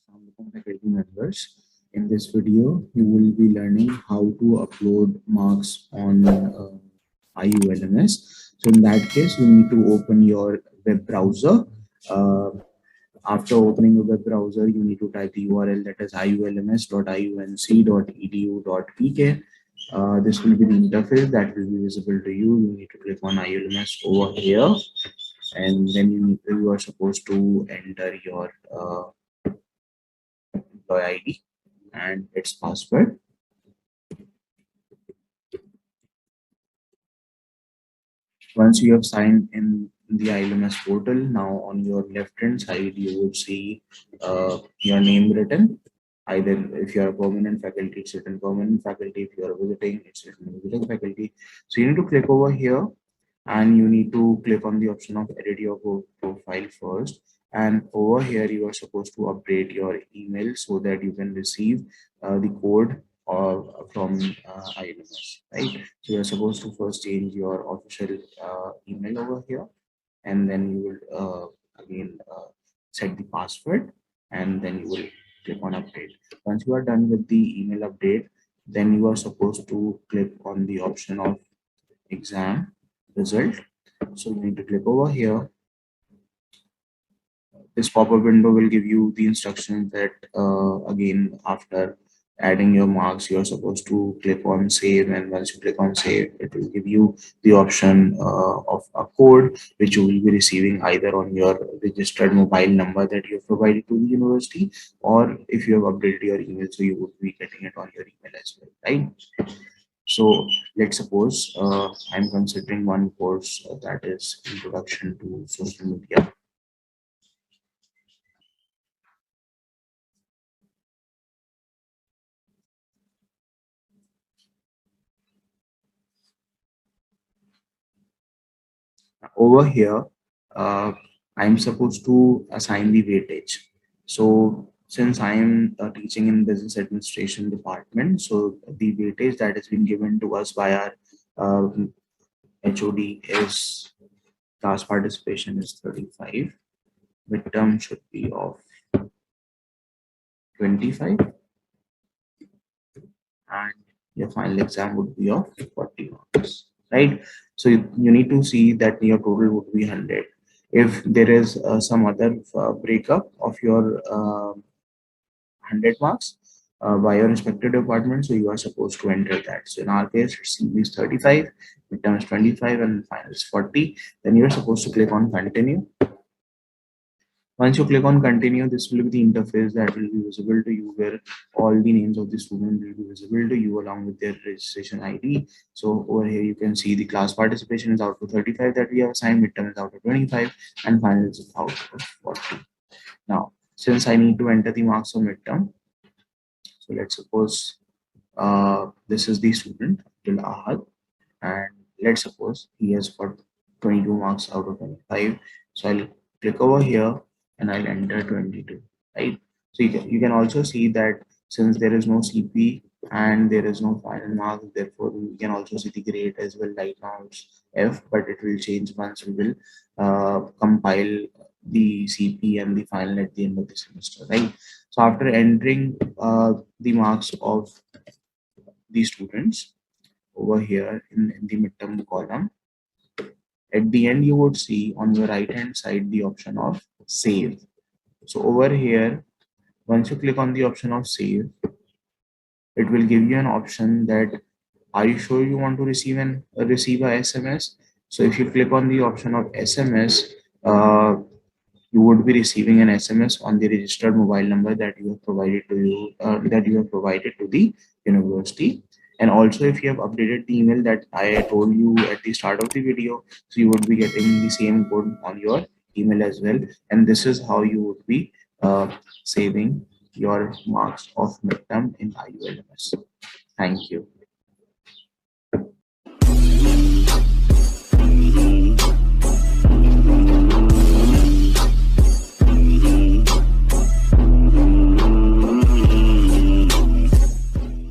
Assalamualaikum faculty members. In this video, you will be learning how to upload marks on IULMS. So in that case, you need to open your web browser. Uh, After opening your web browser, you need to type the URL, that is iulms.iunc.edu.pk. This will be the interface that will be visible to you. You need to click on IULMS over here, and then you are supposed to enter your employee ID and its password. Once you have signed in the ILMS portal, now on your left hand side you would see your name written. Either if you are a permanent faculty, it's written permanent faculty. If you are visiting, it's written visiting faculty. So you need to click over here, and you need to click on the option of edit your profile first. And over here you are supposed to update your email so that you can receive the code from ILMS, right? So you're supposed to first change your official email over here, and then you will again set the password, and then you will click on update. Once you are done with the email update, then you are supposed to click on the option of exam result. So you need to click over here. This pop-up window will give you the instructions that again, after adding your marks, you're supposed to click on save, and once you click on save, it will give you the option of a code which you will be receiving either on your registered mobile number that you have provided to the university, or if you have updated your email, so you would be getting it on your email as well, right? So let's suppose I'm considering one course that is Introduction to Social Media. Over here, I'm supposed to assign the weightage. So since I am teaching in business administration department, so the weightage that has been given to us by our HOD is class participation is 35, midterm should be of 25, and your final exam would be of 40 marks, right? So you need to see that your total would be 100. If there is some other breakup of your 100 marks by your respective department, so you are supposed to enter that. So in our case, CB is 35, midterm is 25, and final is 40. Then you're supposed to click on continue. Once you click on continue, this will be the interface that will be visible to you, where all the names of the student will be visible to you along with their registration ID. So over here, you can see the class participation is out to 35 that we have assigned, midterm is out to 25, and final is out to 40. Now, since I need to enter the marks of midterm, so let's suppose this is the student, Ahad, and let's suppose he has got 22 marks out of 25. So I'll click over here and I'll enter 22, right? So you can also see that since there is no CP and there is no final mark, therefore we can also see the grade as well. Right now it's F, but it will change once we will compile the CP and the final at the end of the semester, right? So after entering the marks of the students over here in the midterm column, at the end you would see on your right hand side the option of save. So over here, once you click on the option of save, it will give you an option that are you sure you want to receive a SMS. So if you click on the option of SMS, you would be receiving an SMS on the registered mobile number that you have provided to the university. And also, if you have updated the email that I told you at the start of the video, so you would be getting the same code on your email as well. And this is how you would be saving your marks of midterm in IULMS. Thank you.